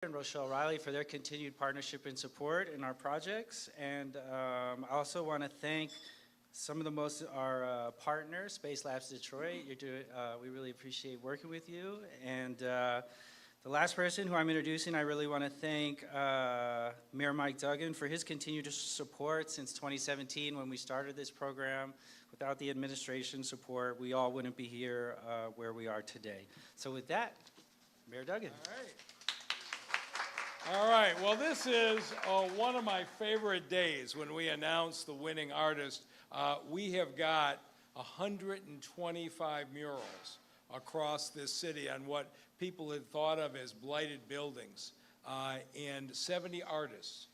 and Rochelle Riley for their continued partnership and support in our projects. And I also want to thank some of our partners, Space Labs Detroit. We really appreciate working with you. And the last person who I'm introducing, I really want to thank Mayor Mike Duggan for his continued support since 2017 when we started this program. Without the administration support, we all wouldn't be here where we are today. So with that, Mayor Duggan. All right. All right, well, this is one of my favorite days when we announce the winning artist. We have got 125 murals across this city on what people had thought of as blighted buildings, and 70 artists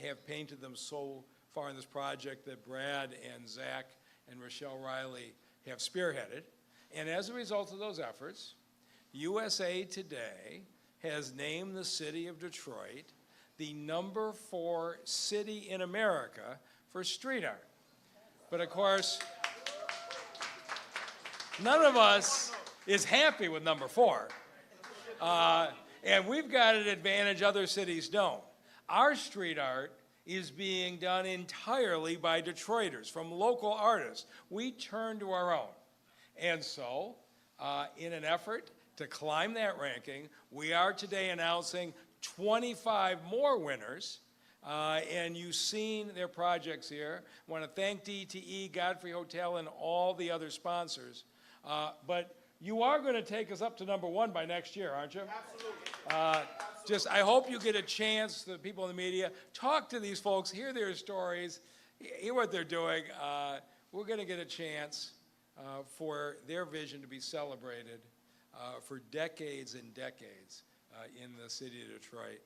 have painted them so far in this project that Brad and Zach and Rochelle Riley have spearheaded. And as a result of those efforts, USA Today has named the city of Detroit the #4 city in America for street art. But of course, none of us is happy with #4. And we've got an advantage other cities don't. Our street art is being done entirely by Detroiters, from local artists. We turn to our own. And so, in an effort to climb that ranking, we are today announcing 25 more winners, and you've seen their projects here. I want to thank DTE, Godfrey Hotel, and all the other sponsors. But you are going to take us up to #1 by next year, aren't you? Absolutely. I hope you get a chance, the people in the media, talk to these folks, hear their stories, hear what they're doing. We're going to get a chance for their vision to be celebrated for decades and decades in the city of Detroit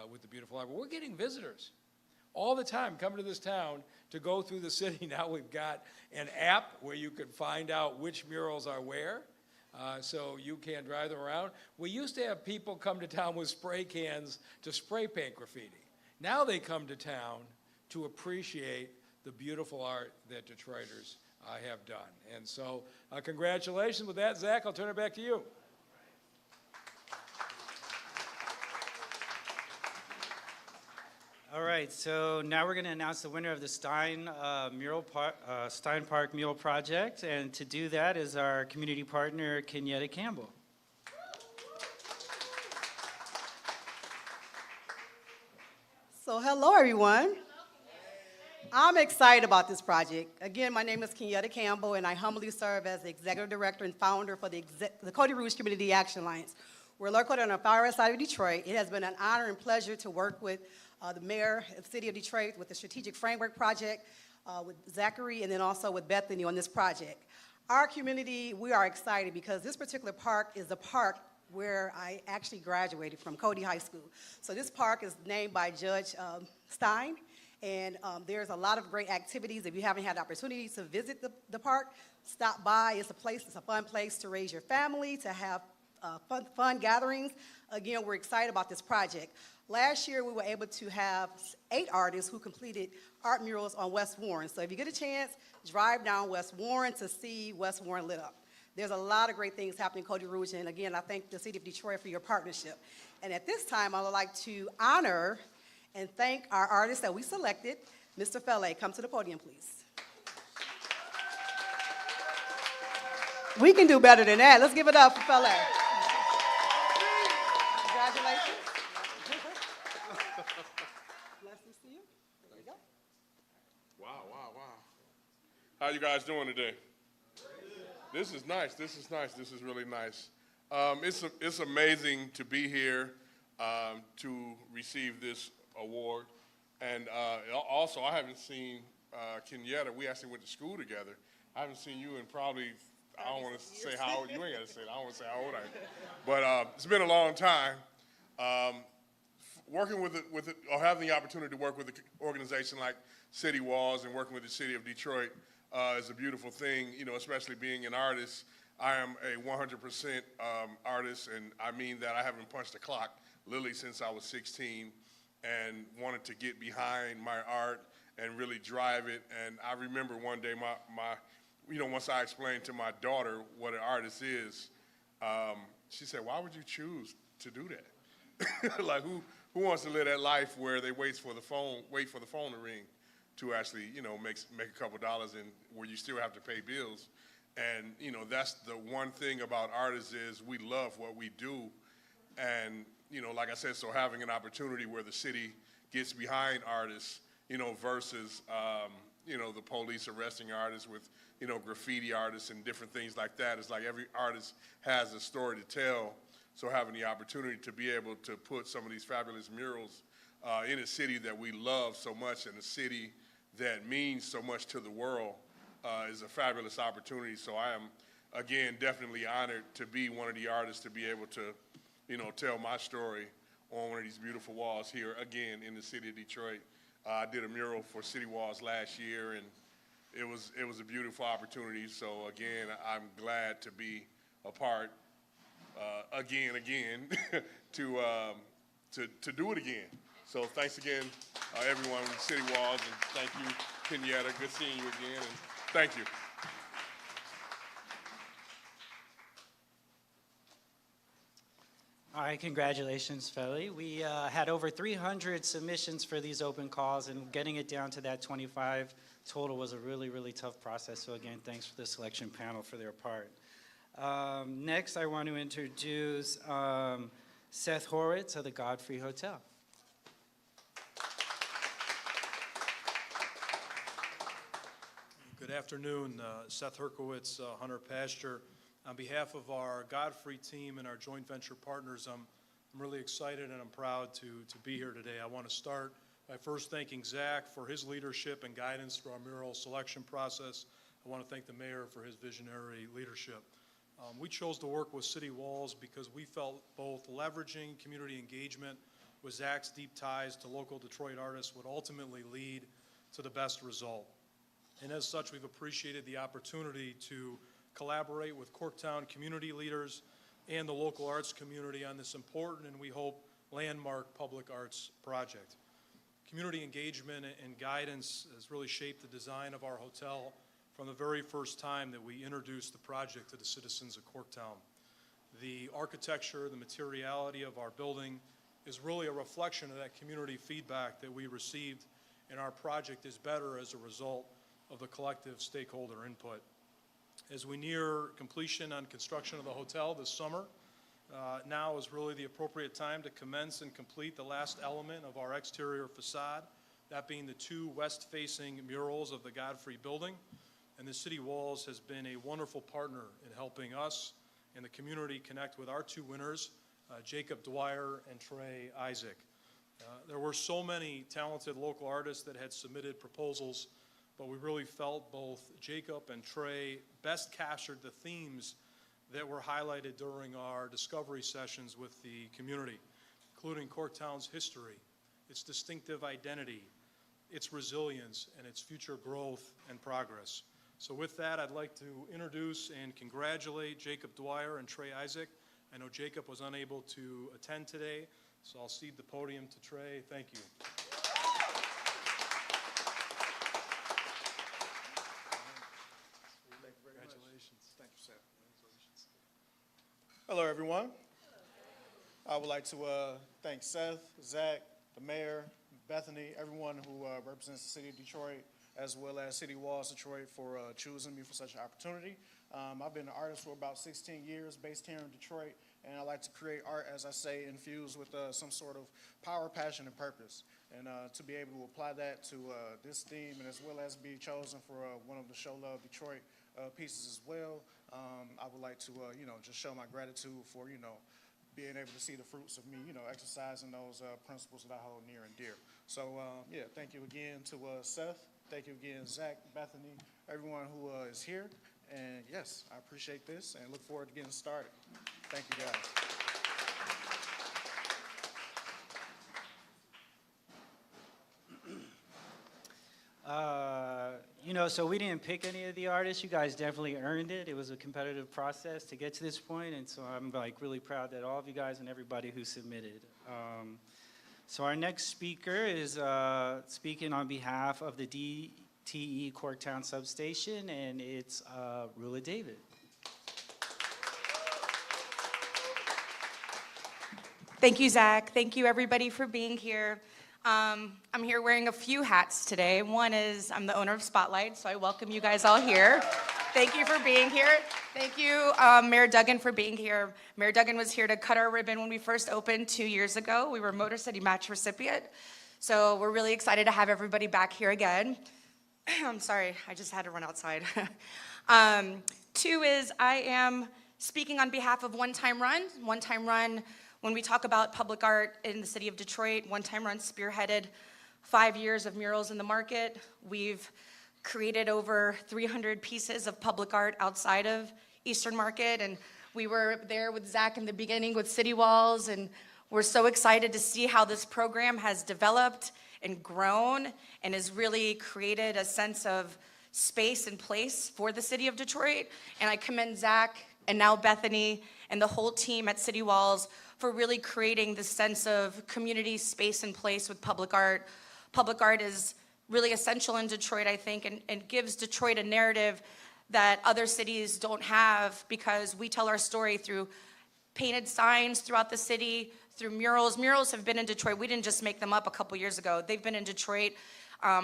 with the beautiful art. But we're getting visitors all the time coming to this town to go through the city. Now we've got an app where you can find out which murals are where, so you can drive them around. We used to have people come to town with spray cans to spray paint graffiti. Now they come to town to appreciate the beautiful art that Detroiters have done. And so congratulations. With that, Zach, I'll turn it back to you. All right, so now we're going to announce the winner of the Stein Park Mural Project, and to do that is our community partner, Kenyetta Campbell. So hello, everyone. I'm excited about this project. Again, my name is Kenyetta Campbell, and I humbly serve as the Executive Director and Founder for the Cody Rouge Community Action Alliance. We're located on the far west side of Detroit. It has been an honor and pleasure to work with the mayor of the city of Detroit with the Strategic Framework Project, with Zachary, and then also with Bethany on this project. Our community, we are excited because this particular park is the park where I actually graduated from Cody High School. So this park is named by Judge Stein. And there's a lot of great activities. If you haven't had the opportunity to visit the park, stop by. It's a fun place to raise your family, to have fun gatherings. Again, we're excited about this project. Last year, we were able to have 8 artists who completed art murals on West Warren. So if you get a chance, drive down West Warren to see West Warren lit up. There's a lot of great things happening in Cody Rouge. And again, I thank the city of Detroit for your partnership. And at this time, I would like to honor and thank our artist that we selected, Mr. Fele. Come to the podium, please. We can do better than that. Let's give it up for Fele. Congratulations. Blessings to you. There you go. Wow. How you guys doing today? This is nice. This is really nice. It's amazing to be here to receive this award, and also I haven't seen Kenyetta. We actually went to school together. I haven't seen you in probably, I don't want to say how old, you ain't got to say it, I don't want to say how old I am, but it's been a long time. Working with or having the opportunity to work with an organization like City Walls and working with the city of Detroit is a beautiful thing, you know, especially being an artist. I am a 100% artist, and I mean that. I haven't punched a clock literally since I was 16, and wanted to get behind my art and really drive it. And I remember one day once I explained to my daughter what an artist is, she said, "Why would you choose to do that?" Like who wants to live that life where they wait for the phone to ring to actually, make a couple dollars and where you still have to pay bills. And, that's the one thing about artists is we love what we do. And, like I said, so having an opportunity where the city gets behind artists, versus, the police arresting artists with, graffiti artists and different things like that. It's like every artist has a story to tell. So having the opportunity to be able to put some of these fabulous murals in a city that we love so much and a city that means so much to the world is a fabulous opportunity. So I am, again, definitely honored to be one of the artists to be able to, tell my story on one of these beautiful walls here, again, in the city of Detroit. I did a mural for City Walls last year, and it was a beautiful opportunity. So again, I'm glad to be a part again to do it again. So thanks again, everyone with City Walls, and thank you, Kenyetta. Good seeing you again, and thank you. All right, congratulations, Feli. We had over 300 submissions for these open calls, and getting it down to that 25 total was a really, really tough process. So again, thanks for the selection panel for their part. Next, I want to introduce Seth Horitz of the Godfrey Hotel. Good afternoon, Seth Horitz, Hunter Pasture. On behalf of our Godfrey team and our joint venture partners, I'm really excited and I'm proud to be here today. I want to start by first thanking Zach for his leadership and guidance through our mural selection process. I want to thank the mayor for his visionary leadership. We chose to work with City Walls because we felt both leveraging community engagement with Zach's deep ties to local Detroit artists would ultimately lead to the best result. And as such, we've appreciated the opportunity to collaborate with Corktown community leaders and the local arts community on this important and we hope landmark public arts project. Community engagement and guidance has really shaped the design of our hotel from the very first time that we introduced the project to the citizens of Corktown. The architecture, the materiality of our building is really a reflection of that community feedback that we received, and our project is better as a result of the collective stakeholder input. As we near completion on construction of the hotel this summer, now is really the appropriate time to commence and complete the last element of our exterior facade, that being the two west-facing murals of the Godfrey building. And the City Walls has been a wonderful partner in helping us and the community connect with our two winners, Jacob Dwyer and Trey Isaac. There were so many talented local artists that had submitted proposals, but we really felt both Jacob and Trey best captured the themes that were highlighted during our discovery sessions with the community, including Corktown's history, its distinctive identity, its resilience, and its future growth and progress. So with that, I'd like to introduce and congratulate Jacob Dwyer and Trey Isaac. I know Jacob was unable to attend today, so I'll cede the podium to Trey. Thank you. Congratulations. Thank you, Seth. Hello, everyone. I would like to thank Seth, Zach, the mayor, Bethany, everyone who represents the city of Detroit, as well as City Walls Detroit for choosing me for such an opportunity. I've been an artist for about 16 years, based here in Detroit, and I like to create art, as I say, infused with some sort of power, passion, and purpose. And to be able to apply that to this theme, and as well as be chosen for one of the Show Love Detroit pieces as well, I would like to, just show my gratitude for, being able to see the fruits of me, exercising those principles that I hold near and dear. So, yeah, thank you again to Seth. Thank you again, Zach, Bethany, everyone who is here. And yes, I appreciate this and look forward to getting started. Thank you, guys. So we didn't pick any of the artists. You guys definitely earned it. It was a competitive process to get to this point, and so I'm really proud that all of you guys and everybody who submitted. So our next speaker is speaking on behalf of the DTE Corktown Substation, and it's Rula David. Thank you, Zach. Thank you, everybody, for being here. I'm here wearing a few hats today. One is I'm the owner of Spotlight, so I welcome you guys all here. Thank you for being here. Thank you, Mayor Duggan, for being here. Mayor Duggan was here to cut our ribbon when we first opened 2 years ago. We were Motor City Match recipient, so we're really excited to have everybody back here again. I'm sorry, I just had to run outside. Two is I am speaking on behalf of One Time Run. One Time Run, when we talk about public art in the city of Detroit, One Time Run spearheaded 5 years of murals in the market. We've created over 300 pieces of public art outside of Eastern Market, and we were there with Zach in the beginning with City Walls, and we're so excited to see how this program has developed and grown and has really created a sense of space and place for the city of Detroit. And I commend Zach and now Bethany and the whole team at City Walls for really creating this sense of community, space, and place with public art. Public art is really essential in Detroit, I think, and gives Detroit a narrative that other cities don't have, because we tell our story through painted signs throughout the city, through murals. Murals have been in Detroit. We didn't just make them up a couple years ago. They've been in Detroit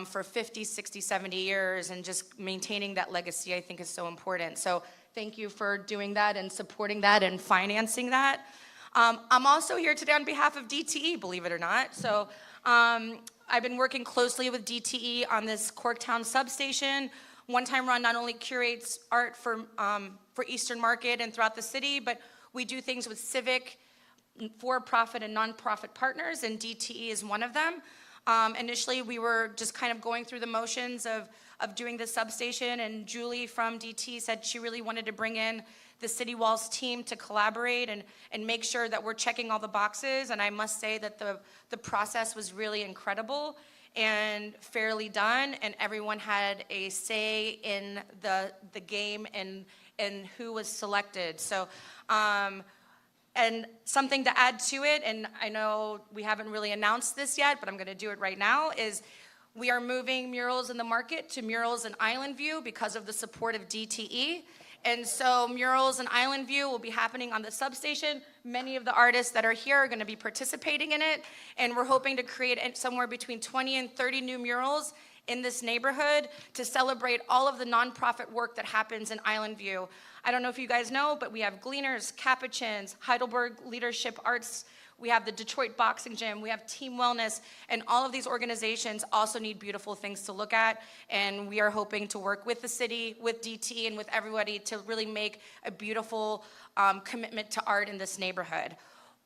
for 50, 60, 70 years, and just maintaining that legacy, I think, is so important. So thank you for doing that and supporting that and financing that. I'm also here today on behalf of DTE, believe it or not. So I've been working closely with DTE on this Corktown substation. One Time Run not only curates art for Eastern Market and throughout the city, but we do things with civic, for-profit, and nonprofit partners, and DTE is one of them. Initially, we were just kind of going through the motions of doing the substation, and Julie from DTE said she really wanted to bring in the City Walls team to collaborate and make sure that we're checking all the boxes. And I must say that the process was really incredible and fairly done, and everyone had a say in the game and who was selected. So, and something to add to it, and I know we haven't really announced this yet, but I'm gonna do it right now, is we are moving murals in the market to murals in Island View because of the support of DTE. And so murals in Island View will be happening on the substation. Many of the artists that are here are gonna be participating in it, and we're hoping to create somewhere between 20 and 30 new murals in this neighborhood to celebrate all of the nonprofit work that happens in Island View. I don't know if you guys know, but we have Gleaners, Capuchins, Heidelberg Leadership Arts, we have the Detroit Boxing Gym, we have Team Wellness, and all of these organizations also need beautiful things to look at, and we are hoping to work with the city, with DT, and with everybody to really make a beautiful commitment to art in this neighborhood.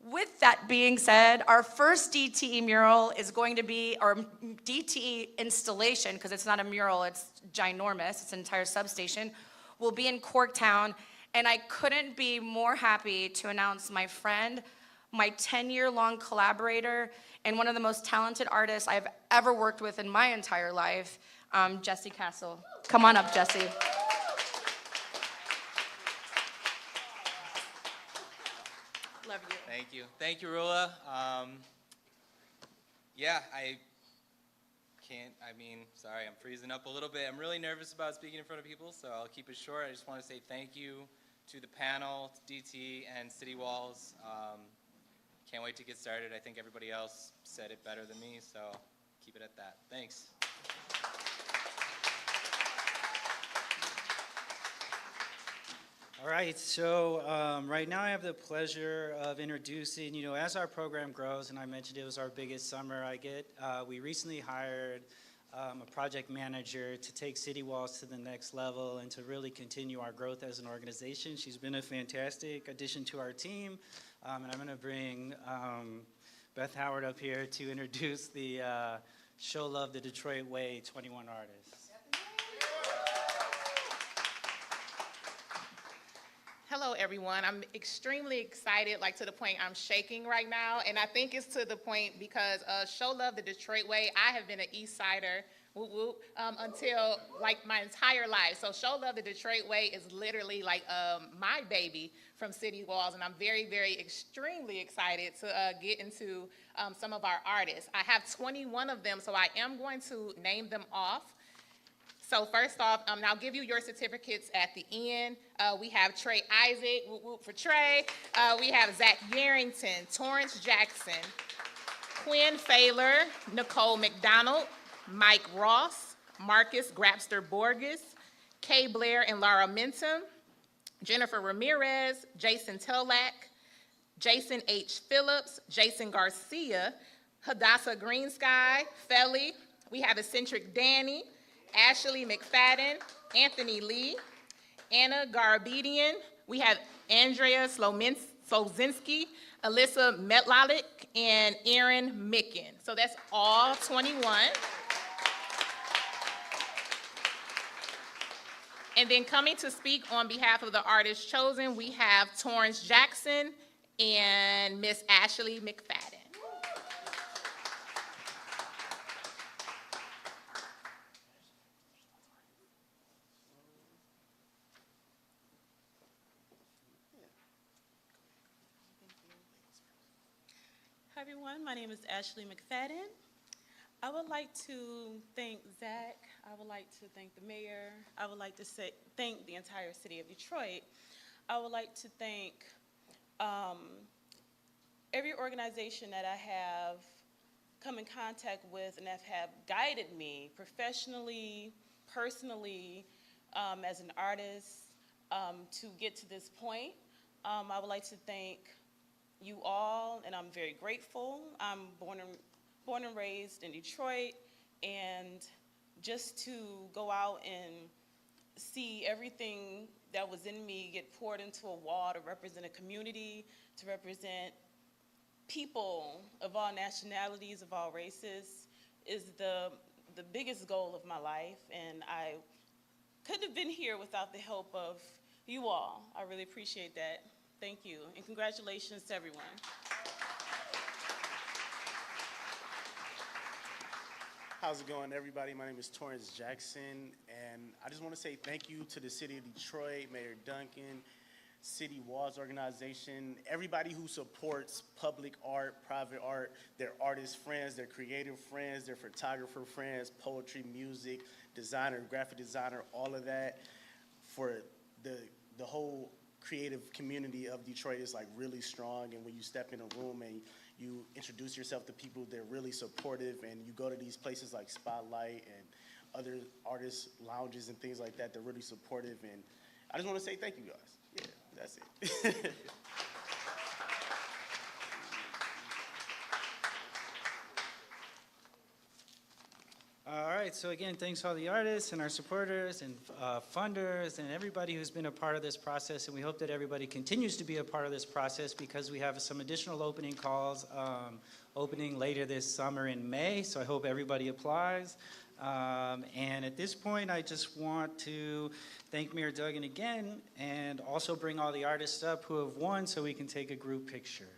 With that being said, our first DTE mural is going to be, our DTE installation, because it's not a mural, it's ginormous, it's an entire substation, will be in Corktown, and I couldn't be more happy to announce my friend, my 10-year-long collaborator, and one of the most talented artists I've ever worked with in my entire life, Jesse Castle. Come on up, Jesse. Love you. Thank you. Thank you, Rula. Yeah, sorry, I'm freezing up a little bit. I'm really nervous about speaking in front of people, so I'll keep it short. I just want to say thank you to the panel, to DT, and City Walls. Can't wait to get started. I think everybody else said it better than me, so keep it at that. Thanks. All right, so right now I have the pleasure of introducing, as our program grows, and I mentioned it was our biggest summer, we recently hired a project manager to take City Walls to the next level and to really continue our growth as an organization. She's been a fantastic addition to our team, and I'm gonna bring Beth Howard up here to introduce the Show Love the Detroit Way 21 artists. Hello, everyone. I'm extremely excited, to the point I'm shaking right now. And I think it's to the point because Show Love the Detroit Way, I have been an East Sider, whoop, whoop, until my entire life. So Show Love the Detroit Way is literally my baby from City Walls. And I'm very, very, extremely excited to get into some of our artists. I have 21 of them, so I am going to name them off. So first off, I'll give you your certificates at the end. We have Trey Isaac, whoop whoop for Trey. We have Zach Yarrington, Torrance Jackson, Quinn Failer, Nicole McDonald, Mike Ross, Marcus Grabster Borges, Kay Blair and Laura Mintum, Jennifer Ramirez, Jason Tolak, Jason H. Phillips, Jason Garcia, Hadassah Greensky, Felly. We have Eccentric Danny, Ashley McFadden, Anthony Lee, Anna Garabedian. We have Andrea Slozinski, Alyssa Metlalik, and Erin Micken. So that's all 21. And then coming to speak on behalf of the artists chosen, we have Torrance Jackson and Miss Ashley McFadden. Hi everyone, my name is Ashley McFadden. I would like to thank Zach, I would like to thank the mayor, I would like to thank the entire city of Detroit. I would like to thank every organization that I have come in contact with and have guided me professionally, personally, as an artist, to get to this point. I would like to thank you all, and I'm very grateful. I'm born and raised in Detroit, and just to go out and see everything that was in me get poured into a wall to represent a community, to represent people of all nationalities, of all races, is the biggest goal of my life, and I couldn't have been here without the help of you all. I really appreciate that. Thank you, and congratulations to everyone. How's it going, everybody? My name is Torrance Jackson, and I just want to say thank you to the city of Detroit, Mayor Duncan, City Walls Organization, everybody who supports public art, private art, their artist friends, their creative friends, their photographer friends, poetry, music, designer, graphic designer, all of that. For the whole creative community of Detroit is like really strong, and when you step in a room and you introduce yourself to people, they're really supportive, and you go to these places like Spotlight and other artist lounges and things like that, they're really supportive, and I just want to say thank you guys. Yeah, that's it. All right, so again, thanks to all the artists and our supporters and funders and everybody who's been a part of this process, and we hope that everybody continues to be a part of this process because we have some additional opening calls opening later this summer in May, so I hope everybody applies. And at this point, I just want to thank Mayor Duggan again and also bring all the artists up who have won so we can take a group picture.